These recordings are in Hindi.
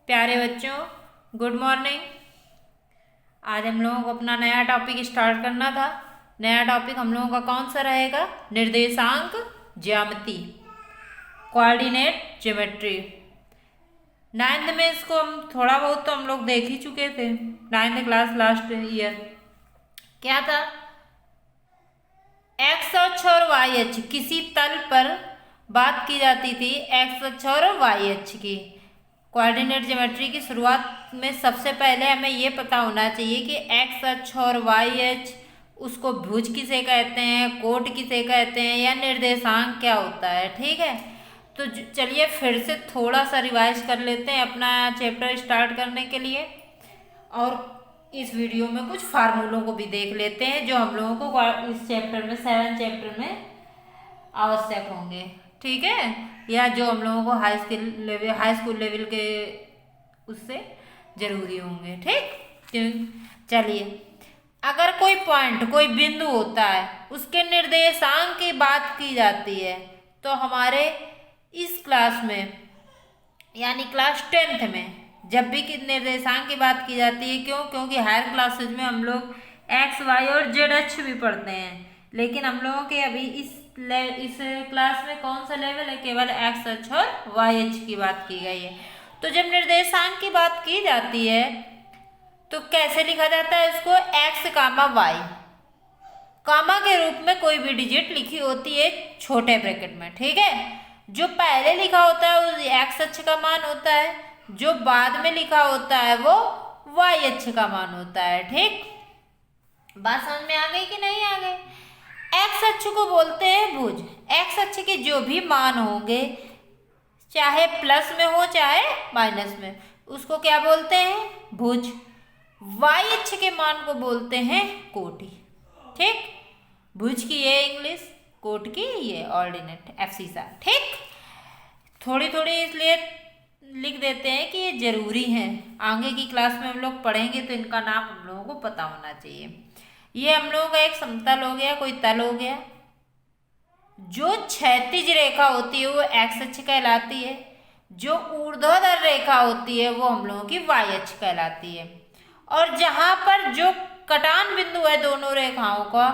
प्यारे बच्चों, गुड मॉर्निंग। आज हम लोगों को अपना नया टॉपिक स्टार्ट करना था। नया टॉपिक हम लोगों का कौन सा रहेगा? निर्देशांक ज्यामिति, कोऑर्डिनेट ज्योमेट्री। नाइन्थ में इसको हम थोड़ा बहुत तो हम लोग देख ही चुके थे, नाइन्थ क्लास लास्ट ईयर। क्या था? एक्स अक्ष और वाई अक्ष किसी तल पर बात की जाती थी, एक्स अक्ष और वाई अक्ष की। कोऑर्डिनेट ज्योमेट्री की शुरुआत में सबसे पहले हमें ये पता होना चाहिए कि एक्स अक्ष और वाई अक्ष, उसको भुज किसे कहते हैं, कोट किसे कहते हैं, या निर्देशांक क्या होता है। ठीक है, तो चलिए फिर से थोड़ा सा रिवाइज कर लेते हैं अपना चैप्टर स्टार्ट करने के लिए, और इस वीडियो में कुछ फार्मूलों को भी देख लेते हैं जो हम लोगों को इस चैप्टर में 7 चैप्टर में आवश्यक होंगे। ठीक है, या जो हम लोगों को हाई स्कूल लेवल के उससे जरूरी होंगे। ठीक, चलिए, अगर कोई पॉइंट, कोई बिंदु होता है, उसके निर्देशांक की बात की जाती है, तो हमारे इस क्लास में यानी क्लास 10th में जब भी निर्देशांक की बात की जाती है, क्योंकि हायर क्लासेज में हम लोग एक्स वाई और जेड अक्ष भी पढ़ते हैं, लेकिन हम लोगों के अभी इस क्लास में कौन सा लेवल है? केवल एक्स अक्ष और वाई अक्ष की बात की गई है। तो जब निर्देशांक की बात की जाती है तो कैसे लिखा जाता है इसको? एक्स कामा वाई, कामा के रूप में कोई भी डिजिट लिखी होती है छोटे ब्रैकेट में। ठीक है, जो पहले लिखा होता है वो एक्स अक्ष का मान होता है, जो बाद में लिखा होता है वो वाई अक्ष का मान होता है। ठीक, बात समझ में आ गई कि नहीं आ गई? एक्स अक्ष को बोलते हैं भुज। एक्स अक्ष के जो भी मान होंगे, चाहे प्लस में हो चाहे माइनस में, उसको क्या बोलते हैं? भुज। वाई अक्ष के मान को बोलते हैं कोटि। ठीक, भुज की ये इंग्लिश, कोट की ये ऑर्डिनेट, एफसीसा। ठीक, थोड़ी थोड़ी इसलिए लिख देते हैं कि ये जरूरी है, आगे की क्लास में हम लोग पढ़ेंगे तो इनका नाम हम लोगों को पता होना चाहिए। ये हम लोगों का एक समतल हो गया, कोई तल हो गया। जो क्षैतिज रेखा होती है वो एक्स अक्ष कहलाती है, जो ऊर्ध्वाधर रेखा होती है वो हम लोगों की वाई अक्ष कहलाती है, और जहां पर जो कटान बिंदु है दोनों रेखाओं का,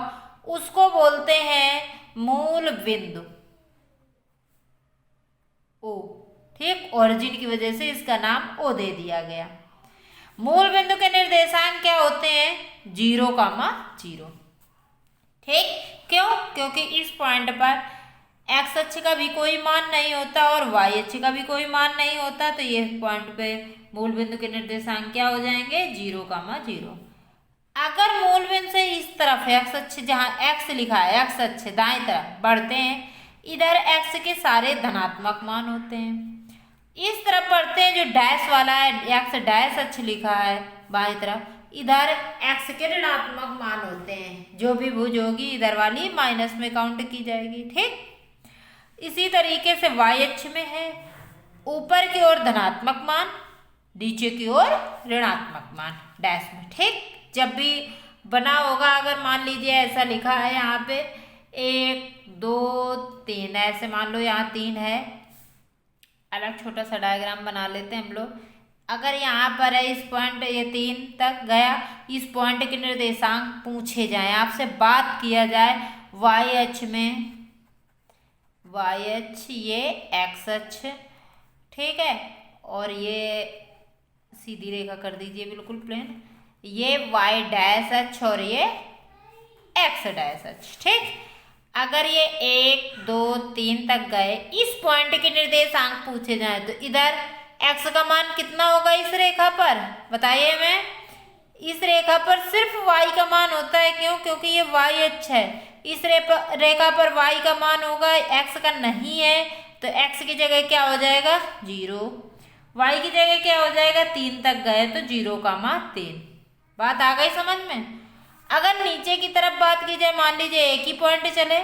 उसको बोलते हैं मूल बिंदु, ओ। ठीक, ओरिजिन की वजह से इसका नाम ओ दे दिया गया। मूल बिंदु के निर्देशांक क्या होते हैं? 0,0। ठीक, क्यों? क्योंकि इस पॉइंट पर एक्स अक्ष का भी कोई मान नहीं होता और वाई अक्ष का भी कोई मान नहीं होता, तो ये पॉइंट पे मूल बिंदु के निर्देशांक क्या हो जाएंगे? 0,0। अगर मूल बिंदु से इस तरफ एक्स अक्ष, जहाँ एक्स लिखा है, एक्स अक्ष दाएं तरफ बढ़ते हैं, इधर एक्स के सारे धनात्मक मान होते हैं। इस तरफ बढ़ते हैं, जो डैश वाला है, एक्स डैश अक्ष लिखा है बाएं तरफ, इधर एक्स के ऋणात्मक मान होते हैं। जो भी भुज होगी इधर वाली माइनस में काउंट की जाएगी। ठीक, इसी तरीके से वाई अक्ष में है, ऊपर की ओर धनात्मक मान, नीचे की ओर ऋणात्मक मान डैश में। ठीक, जब भी बना होगा, अगर मान लीजिए ऐसा लिखा है यहाँ पे 1 2 3, ऐसे मान लो यहाँ 3 है, अलग छोटा सा डायग्राम बना लेते हैं हम लोग। अगर यहाँ पर है इस पॉइंट, ये 3 तक गया, इस पॉइंट के निर्देशांक पूछे जाए, आपसे बात किया जाए वाई अक्ष में, वाई अक्ष ये एक्स अक्ष, ठीक है, और ये सीधी रेखा कर दीजिए बिल्कुल प्लेन, ये वाई डैश अक्ष और ये एक्स डैश अक्ष। ठीक, अगर ये 1 2 3 तक गए, इस पॉइंट के निर्देशांक पूछे जाए तो इधर x का मान कितना होगा इस रेखा पर? बताइए हमें। इस रेखा पर सिर्फ y का मान होता है, क्यों? क्योंकि ये y अक्ष है। इस रेखा पर y का मान होगा, x का नहीं है, तो x की जगह क्या हो जाएगा? 0। y की जगह क्या हो जाएगा? 3 तक गए तो 0,3। बात आ गई समझ में? अगर नीचे की तरफ बात की जाए, मान लीजिए एक ही पॉइंट चले,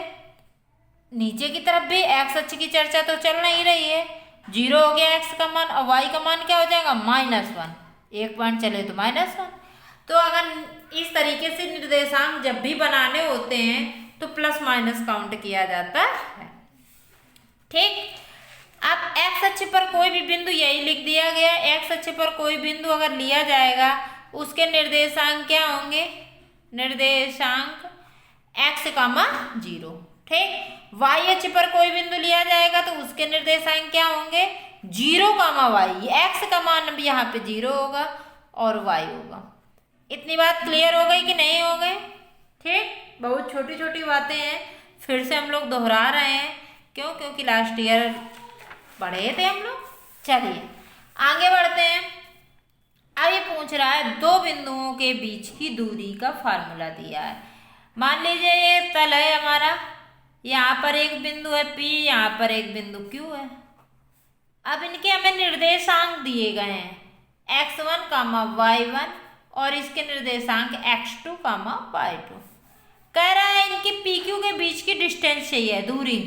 नीचे की तरफ भी एक्स अक्ष की चर्चा तो चल नहीं रही है, 0 हो गया एक्स का मान, और वाई का मान क्या हो जाएगा? -1। एक पॉइंट चले तो -1। तो अगर इस तरीके से निर्देशांक जब भी बनाने होते हैं तो प्लस माइनस काउंट किया जाता है। ठीक, अब एक्स अक्ष पर कोई भी बिंदु, यही लिख दिया गया, एक्स अक्ष पर कोई बिंदु अगर लिया जाएगा उसके निर्देशांक क्या होंगे, निर्देशांक x, 0। ठीक, y अक्ष पर कोई बिंदु लिया जाएगा तो उसके निर्देशांक क्या होंगे, 0, y। x का मान भी यहाँ पे 0 होगा और y होगा। इतनी बात क्लियर हो गई कि नहीं हो गई? ठीक, बहुत छोटी छोटी बातें हैं, फिर से हम लोग दोहरा रहे हैं, क्यों? क्योंकि लास्ट ईयर पढ़े थे हम लोग। चलिए आगे बढ़ते हैं। अब ये पूछ रहा है दो बिंदुओं के बीच की दूरी का फार्मूला दिया है। मान लीजिए ये तल है हमारा, यहाँ पर एक बिंदु है P, यहाँ पर एक बिंदु Q है। अब इनके हमें निर्देशांक दिए गए हैं x1, y1 और इसके निर्देशांक x2, y2। कह रहा है इनकी PQ के बीच की डिस्टेंस चाहिए, दूरी।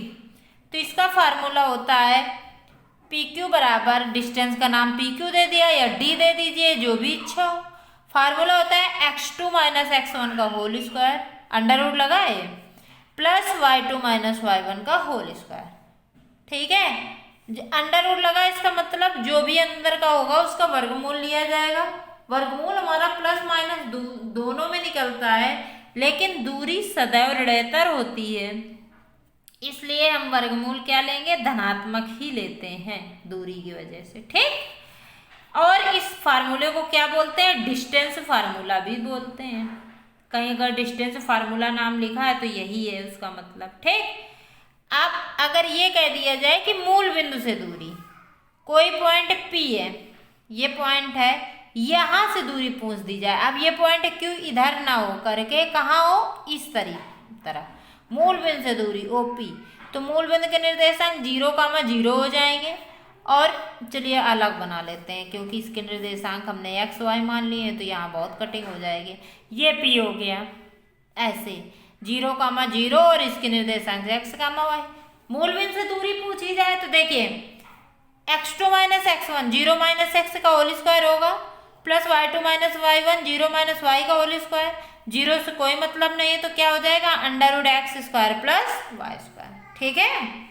तो इसका फार्मूला होता है PQ बराबर, डिस्टेंस का नाम PQ दे दिया या D दे दीजिए, जो भी इच्छा हो। फार्मूला होता है x2 माइनस x1 का होल स्क्वायर, अंडर रूट लगाए, प्लस y2 माइनस y1 का होल स्क्वायर। ठीक है, अंडर रूट लगा, इसका मतलब जो भी अंदर का होगा उसका वर्गमूल लिया जाएगा। वर्गमूल हमारा प्लस माइनस दोनों में निकलता है, लेकिन दूरी सदैव ऋणात्मक होती है, इसलिए हम वर्गमूल क्या लेंगे, धनात्मक ही लेते हैं दूरी की वजह से। ठीक, और इस फार्मूले को क्या बोलते हैं, डिस्टेंस फार्मूला भी बोलते हैं। कहीं अगर डिस्टेंस फार्मूला नाम लिखा है तो यही है उसका मतलब। ठीक, अब अगर ये कह दिया जाए कि मूल बिंदु से दूरी, कोई पॉइंट P है, ये पॉइंट है, यहां से दूरी पूछ दी जाए। अब ये पॉइंट Q इधर ना हो करके कहाँ हो, इस तरफ, मूल बिंदु से दूरी OP, तो मूल बिंदु के निर्देशांक 0, 0 हो जाएंगे। और चलिए अलग बना लेते हैं, क्योंकि इसके निर्देशांक हमने x, y मान लिए हैं तो यहाँ बहुत कटिंग हो जाएगी। ये P हो गया ऐसे 0, 0 और इसके निर्देशांक x, y। मूल बिंदु से दूरी पूछी जाए तो देखिए x2 minus x1 0 minus x का होल स्क्वायर होगा, plus y2 minus y1 0 minus y का होल स्क्वायर। 0 से कोई मतलब नहीं है तो क्या हो जाएगा, under root x square plus y square. ठीक है,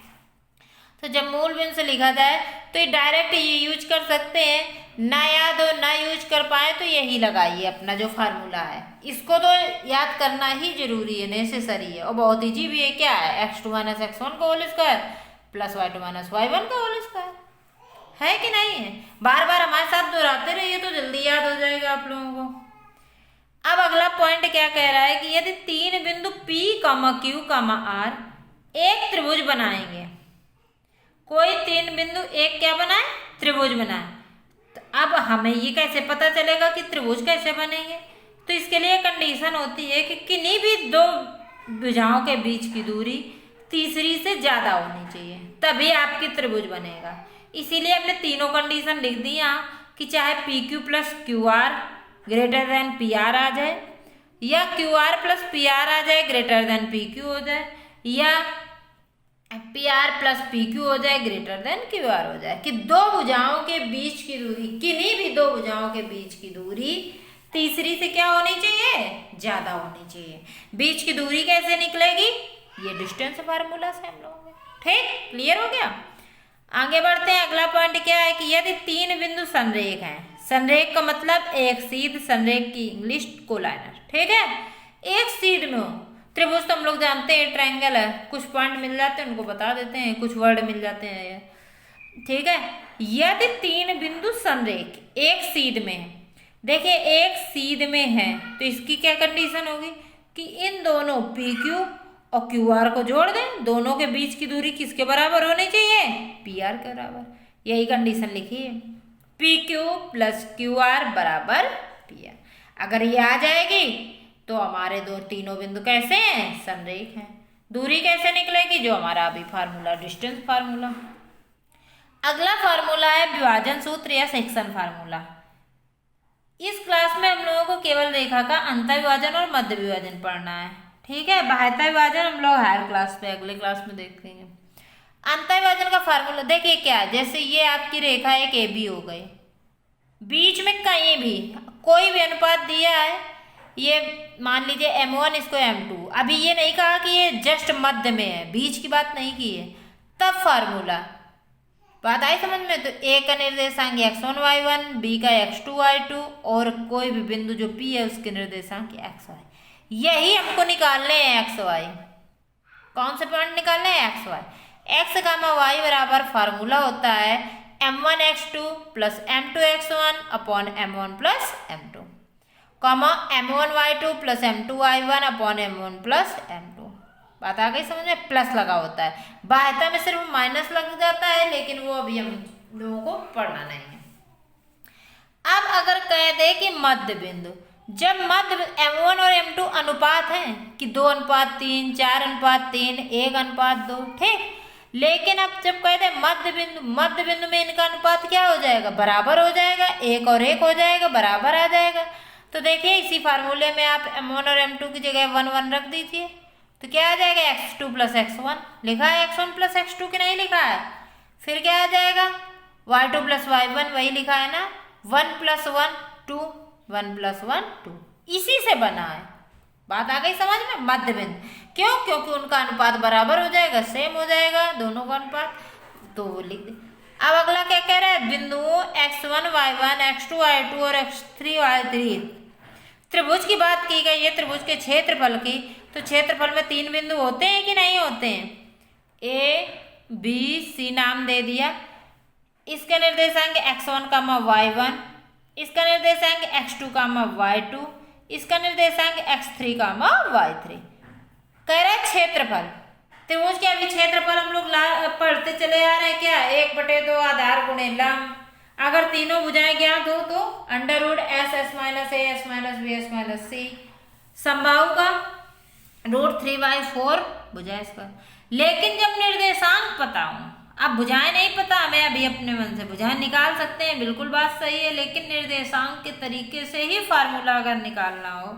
तो जब मूल बिंदु से लिखा जाए तो ये डायरेक्ट ये यूज कर सकते हैं, ना याद हो ना यूज कर पाए तो यही लगाइए अपना जो फार्मूला है, इसको तो याद करना ही जरूरी है, नेसेसरी है और बहुत ईजी भी है। क्या है, x2 माइनस x1 का whole square plus y2 minus y1 का होल स्क्वायर, है कि नहीं है? बार बार हमारे साथ दोहराते रहिए तो जल्दी याद हो जाएगा आप लोगों को। अब अगला पॉइंट क्या कह रहा है कि यदि तीन बिंदु P, Q, R एक त्रिभुज बनाएंगे, कोई तीन बिंदु एक क्या बनाए, त्रिभुज बनाए, तो अब हमें ये कैसे पता चलेगा कि त्रिभुज कैसे बनेंगे? तो इसके लिए कंडीशन होती है कि किन्हीं भी दो भुजाओं के बीच की दूरी तीसरी से ज्यादा होनी चाहिए, तभी आपकी त्रिभुज बनेगा। इसीलिए हमने तीनों कंडीशन लिख दी यहाँ कि चाहे PQ plus QR greater than PR आ जाए, या QR प्लस PR आ जाए ग्रेटर देन PQ हो जाए, या PR प्लस PQ हो जाए ग्रेटर देन QR हो जाए, कि दो भुजाओं के बीच की दूरी, किन्हीं भी दो भुजाओं के बीच की दूरी तीसरी से क्या होनी चाहिए, ज्यादा होनी चाहिए। बीच की दूरी कैसे निकलेगी, ये डिस्टेंस फार्मूला से हम लोग। ठीक, क्लियर हो गया? आगे बढ़ते हैं। अगला पॉइंट क्या है कि यदि तीन बिंदु संरेख हैं, संरेख का मतलब एक सीध, संरेख की इंग्लिश कोलाइनर। ठीक है, एक सीध में हो, त्रिभुज तो हम लोग जानते हैं ट्रायंगल है, कुछ पॉइंट मिल जाते हैं उनको बता देते हैं, कुछ वर्ड मिल जाते हैं। ठीक है, यदि तीन बिंदु संरेख एक सीध में है, देखिए एक सीध में है तो इसकी क्या कंडीशन होगी कि इन दोनों PQ और QR को जोड़ दें, दोनों के बीच की दूरी किसके बराबर होनी चाहिए, PR के बराबर। यही कंडीशन लिखी है, PQ प्लस QR बराबर PR। अगर ये आ जाएगी तो हमारे दो तीनों बिंदु कैसे हैं, संरेख हैं। दूरी कैसे निकलेगी, जो हमारा अभी फार्मूला, डिस्टेंस फार्मूला। अगला फार्मूला है विभाजन सूत्र या सेक्शन फार्मूला। इस क्लास में हम लोगों को केवल रेखा का अंतर विभाजन और मध्य विभाजन पढ़ना है। ठीक है, बाह्यता विभाजन हम लोग हायर क्लास में, अगले क्लास में देखेंगे। अंतर विभाजन का फार्मूला देखिए क्या है, जैसे ये आपकी रेखा एक AB हो गई, बीच में कहीं भी कोई भी अनुपात दिया है, ये मान लीजिए M1 इसको M2, अभी ये नहीं कहा कि ये जस्ट मध्य में है, बीच की बात नहीं की है, तब फार्मूला बात आई समझ में? तो ए का निर्देशांक x1 y1, बी का x2 y2 और कोई भी बिंदु जो P है उसके निर्देशांक x y, यही हमको निकालने हैं x y। कौन से पॉइंट निकालने हैं? x y। x कामा y बराबर फार्मूला होता है m1 x2 plus m2 x1 upon m1 plus m2, comma m1 y2 plus m2 y1 upon m1 plus m2। बात आ गई समझ में? प्लस लगा होता है, बाह्यता में सिर्फ माइनस लग जाता है, लेकिन वो अभी हम लोगों को पढ़ना नहीं है। अब अगर कह दे कि मध्य बिंदु, जब मध्य m1 और m2 अनुपात हैं कि 2:3, 4:3, 1:2, ठीक। लेकिन अब जब कह दे मध्य बिंदु में इनका अनुपात क्या हो जाएगा? बराबर हो जाएगा, 1 और 1 हो जाएगा, बराबर आ जाएगा। तो देखिए इसी फार्मूले में आप m1 और m2 की जगह 1 1 रख दीजिए, तो क्या आ जाएगा? x2 प्लस x1 लिखा है, x1 प्लस x2 की नहीं लिखा है। फिर क्या आ जाएगा? y2 प्लस y1 वही लिखा है ना, 1 प्लस 1 2, 1 प्लस 1 2, इसी से बना है। बात आ गई समझ में? मध्य बिंदु क्यों? क्योंकि उनका अनुपात बराबर हो जाएगा, सेम हो जाएगा दोनों का अनुपात, तो वो लिख दे। अब अगला क्या कह रहा है? बिंदुओं x1 y1, x2 y2 और x3 y3 त्रिभुज की बात की गई है, त्रिभुज के क्षेत्रफल की। तो क्षेत्रफल में 3 बिंदु होते हैं कि नहीं होते हैं? A B C नाम दे दिया। इसका निर्देशांक x1 कामा y1, इसका निर्देशांक x2 कामा y2, इसका निर्देशांक x3 कामा y3। कह रहा है क्षेत्रफल, त्रिभुज के अभी क्षेत्रफल हम लोग पढ़ते चले आ रहे हैं क्या? 1/2 आधार गुणे लंब। अगर तीनों भुजाएं ज्ञात हो तो under root s minus a s minus b s minus c, समबाहु का √3/4 भुजा इसका। लेकिन जब निर्देशांक पता हो, अब भुजाएं नहीं पता हमें, अभी अपने मन से भुजाएं निकाल सकते हैं, बिल्कुल बात सही है, लेकिन निर्देशांक के तरीके से ही फार्मूला अगर निकालना हो,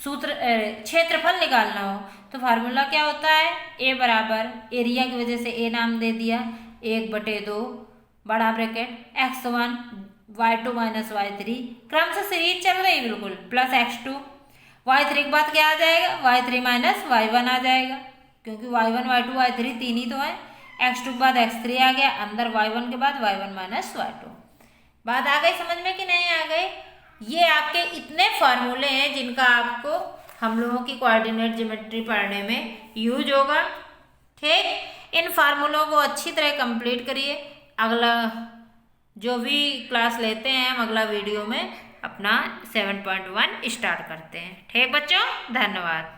सूत्र क्षेत्रफल निकालना हो, तो फार्मूला क्या होता है? a बराबर एरिया की वजह से a नाम दे दिया, 1/2 बड़ा bracket x1 y2 minus y3, क्रम से सीरीज चल रही बिल्कुल, प्लस x2 y3 के बाद क्या आ जाएगा? y3 माइनस y1 आ जाएगा, क्योंकि y1 y2 y3 तीन ही तो है। x2 के बाद x3 आ गया, अंदर y1 के बाद y1 माइनस y2। बात आ गई समझ में कि नहीं आ गई? ये आपके इतने फार्मूले हैं जिनका आपको हम लोगों की कोऑर्डिनेट ज्योमेट्री पढ़ने में यूज होगा, ठीक। इन फार्मूलों को अच्छी तरह कंप्लीट करिए। अगला जो भी क्लास लेते हैं हम अगला वीडियो में अपना 7.1 स्टार्ट करते हैं, ठीक बच्चों, धन्यवाद।